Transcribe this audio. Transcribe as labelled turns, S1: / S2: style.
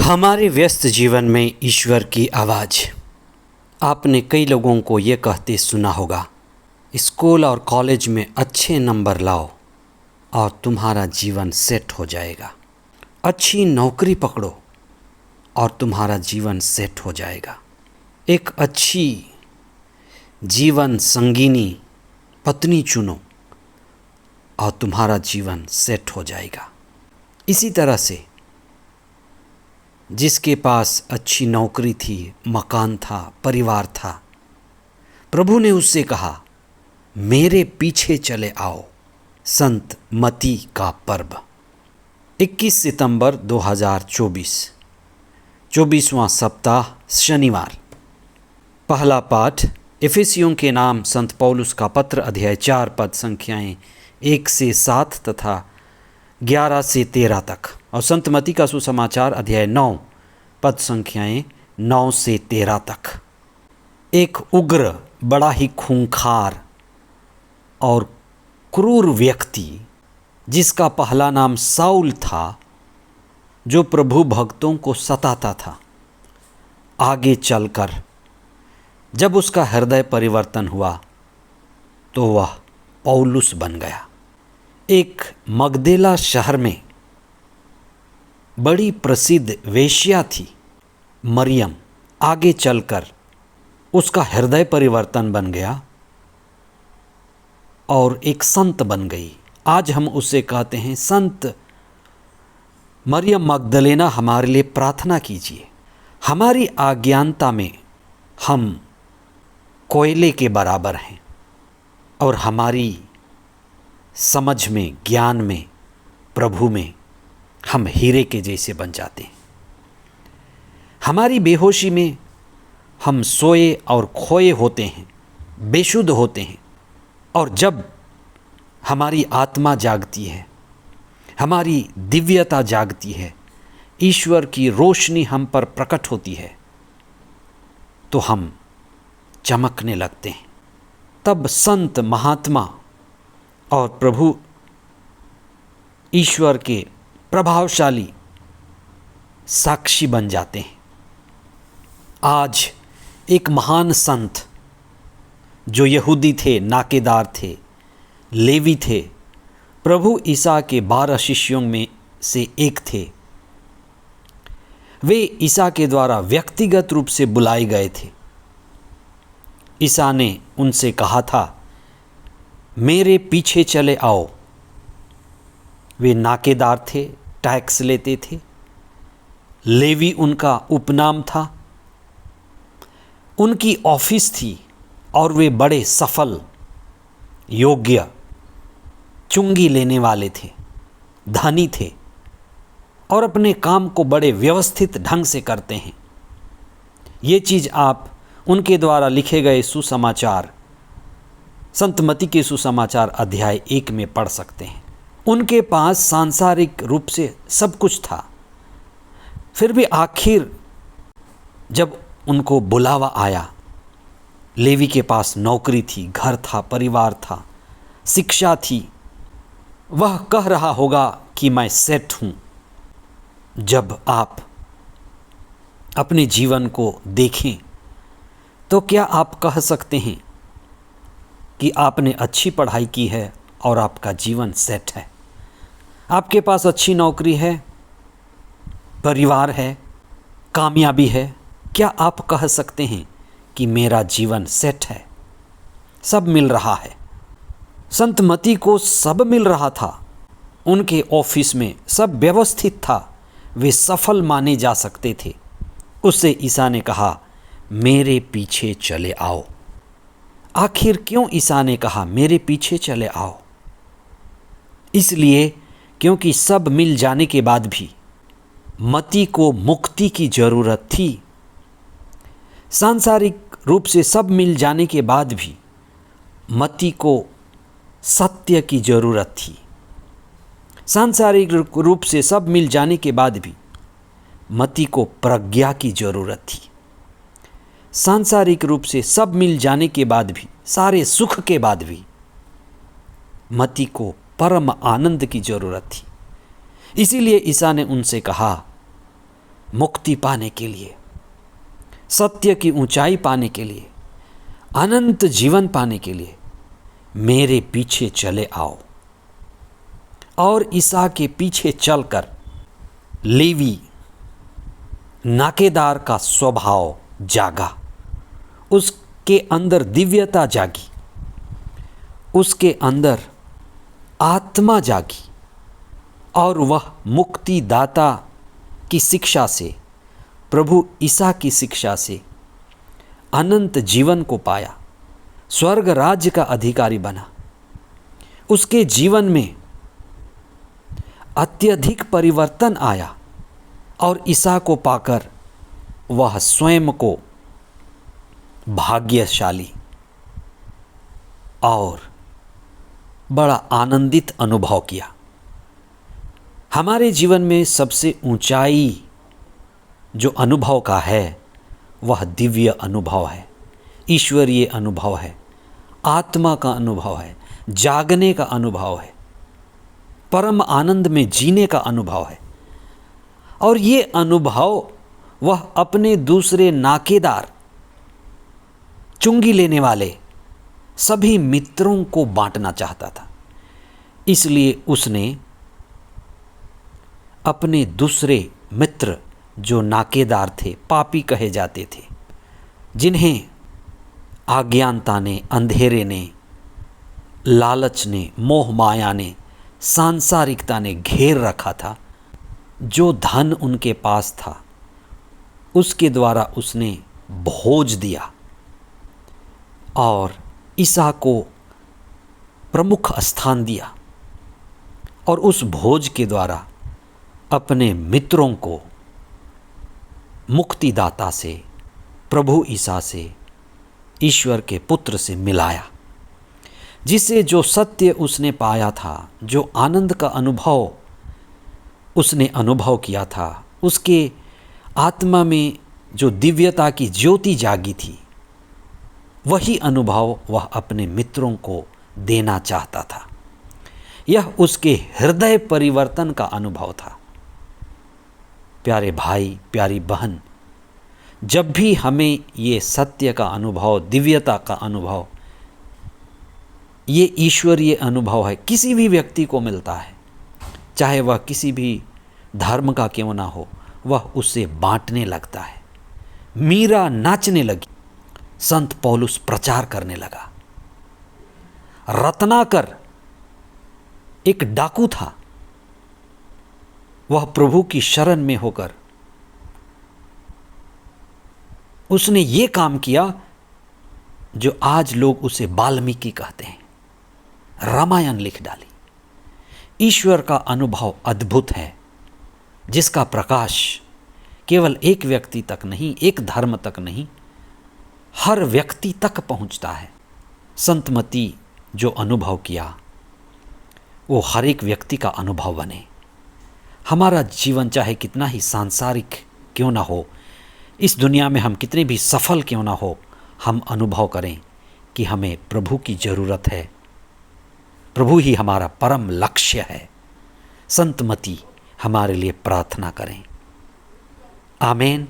S1: हमारे व्यस्त जीवन में ईश्वर की आवाज़। आपने कई लोगों को ये कहते सुना होगा, स्कूल और कॉलेज में अच्छे नंबर लाओ और तुम्हारा जीवन सेट हो जाएगा। अच्छी नौकरी पकड़ो और तुम्हारा जीवन सेट हो जाएगा। एक अच्छी जीवन संगिनी पत्नी चुनो और तुम्हारा जीवन सेट हो जाएगा। इसी तरह से जिसके पास अच्छी नौकरी थी, मकान था, परिवार था, प्रभु ने उससे कहा, मेरे पीछे चले आओ। संत मती का पर्व 21 सितंबर 2024, 24वां सप्ताह, शनिवार। पहला पाठ इफिसियों के नाम संत पौलुस का पत्र, अध्याय 4, पद संख्याएं 1 से 7 तथा 11 से 13 तक, और संत मती का सुसमाचार, अध्याय 9, पद संख्याएं 9 से 13 तक। एक उग्र, बड़ा ही खूंखार और क्रूर व्यक्ति, जिसका पहला नाम साउल था, जो प्रभु भक्तों को सताता था, आगे चलकर जब उसका हृदय परिवर्तन हुआ तो वह पौलुस बन गया। एक मगदेला शहर में बड़ी प्रसिद्ध वेश्या थी मरियम, आगे चलकर उसका हृदय परिवर्तन बन गया और एक संत बन गई। आज हम उसे कहते हैं संत मरियम मगदलेना। हमारे लिए प्रार्थना कीजिए। हमारी अज्ञानता में हम कोयले के बराबर हैं और हमारी समझ में, ज्ञान में, प्रभु में हम हीरे के जैसे बन जाते हैं। हमारी बेहोशी में हम सोए और खोए होते हैं, बेशुद्ध होते हैं, और जब हमारी आत्मा जागती है, हमारी दिव्यता जागती है, ईश्वर की रोशनी हम पर प्रकट होती है, तो हम चमकने लगते हैं। तब संत, महात्मा और प्रभु ईश्वर के प्रभावशाली साक्षी बन जाते हैं। आज एक महान संत जो यहूदी थे, नाकेदार थे, लेवी थे, प्रभु ईसा के 12 शिष्यों में से एक थे। वे ईसा के द्वारा व्यक्तिगत रूप से बुलाए गए थे। ईसा ने उनसे कहा था, मेरे पीछे चले आओ। वे नाकेदार थे, टैक्स लेते थे, लेवी उनका उपनाम था, उनकी ऑफिस थी, और वे बड़े सफल, योग्य, चुंगी लेने वाले थे, धनी थे, और अपने काम को बड़े व्यवस्थित ढंग से करते हैं। ये चीज़ आप उनके द्वारा लिखे गए सुसमाचार, संत मती के सुसमाचार अध्याय 1 में पढ़ सकते हैं। उनके पास सांसारिक रूप से सब कुछ था, फिर भी आखिर जब उनको बुलावा आया, लेवी के पास नौकरी थी, घर था, परिवार था, शिक्षा थी, वह कह रहा होगा कि मैं सेट हूँ। जब आप अपने जीवन को देखें तो क्या आप कह सकते हैं कि आपने अच्छी पढ़ाई की है और आपका जीवन सेट है? आपके पास अच्छी नौकरी है, परिवार है, कामयाबी है। क्या आप कह सकते हैं कि मेरा जीवन सेट है, सब मिल रहा है? संत मती को सब मिल रहा था। उनके ऑफिस में सब व्यवस्थित था, वे सफल माने जा सकते थे। उससे ईसा ने कहा, मेरे पीछे चले आओ। आखिर क्यों ईसा ने कहा मेरे पीछे चले आओ? इसलिए क्योंकि सब मिल जाने के बाद भी मती को मुक्ति की जरूरत थी। सांसारिक रूप से सब मिल जाने के बाद भी मती को सत्य की जरूरत थी। सांसारिक रूप से सब मिल जाने के बाद भी मती को प्रज्ञा की जरूरत थी। सांसारिक रूप से सब मिल जाने के बाद भी, सारे सुख के बाद भी मती को परम आनंद की जरूरत थी। इसीलिए ईसा ने उनसे कहा, मुक्ति पाने के लिए, सत्य की ऊंचाई पाने के लिए, अनंत जीवन पाने के लिए मेरे पीछे चले आओ। और ईसा के पीछे चलकर लेवी नाकेदार का स्वभाव जागा, उसके अंदर दिव्यता जागी, उसके अंदर आत्मा जागी और वह मुक्तिदाता की शिक्षा से, प्रभु ईसा की शिक्षा से अनंत जीवन को पाया, स्वर्ग राज्य का अधिकारी बना। उसके जीवन में अत्यधिक परिवर्तन आया और ईसा को पाकर वह स्वयं को भाग्यशाली और बड़ा आनंदित अनुभव किया। हमारे जीवन में सबसे ऊंचाई जो अनुभव का है वह दिव्य अनुभव है, ईश्वरीय अनुभव है, आत्मा का अनुभव है, जागने का अनुभव है, परम आनंद में जीने का अनुभव है। और ये अनुभव वह अपने दूसरे नाकेदार, चुंगी लेने वाले सभी मित्रों को बांटना चाहता था। इसलिए उसने अपने दूसरे मित्र जो नाकेदार थे, पापी कहे जाते थे, जिन्हें अज्ञानता ने, अंधेरे ने, लालच ने, मोह माया ने, सांसारिकता ने घेर रखा था, जो धन उनके पास था उसके द्वारा उसने भोज दिया और ईसा को प्रमुख स्थान दिया और उस भोज के द्वारा अपने मित्रों को मुक्तिदाता से, प्रभु ईसा से, ईश्वर के पुत्र से मिलाया, जिसे जो सत्य उसने पाया था, जो आनंद का अनुभव उसने अनुभव किया था, उसके आत्मा में जो दिव्यता की ज्योति जागी थी, वही अनुभव वह अपने मित्रों को देना चाहता था। यह उसके हृदय परिवर्तन का अनुभव था। प्यारे भाई, प्यारी बहन, जब भी हमें ये सत्य का अनुभव, दिव्यता का अनुभव, ये ईश्वरीय अनुभव है, किसी भी व्यक्ति को मिलता है, चाहे वह किसी भी धर्म का क्यों ना हो, वह उसे बांटने लगता है। मीरा नाचने लगी, संत पौलुस प्रचार करने लगा। रत्नाकर एक डाकू था, वह प्रभु की शरण में होकर उसने ये काम किया जो आज लोग उसे वाल्मीकि कहते हैं, रामायण लिख डाली। ईश्वर का अनुभव अद्भुत है, जिसका प्रकाश केवल एक व्यक्ति तक नहीं, एक धर्म तक नहीं, हर व्यक्ति तक पहुंचता है। संतमती जो अनुभव किया वो हर एक व्यक्ति का अनुभव बने। हमारा जीवन चाहे कितना ही सांसारिक क्यों ना हो, इस दुनिया में हम कितने भी सफल क्यों ना हो, हम अनुभव करें कि हमें प्रभु की ज़रूरत है, प्रभु ही हमारा परम लक्ष्य है। संतमती हमारे लिए प्रार्थना करें। आमीन।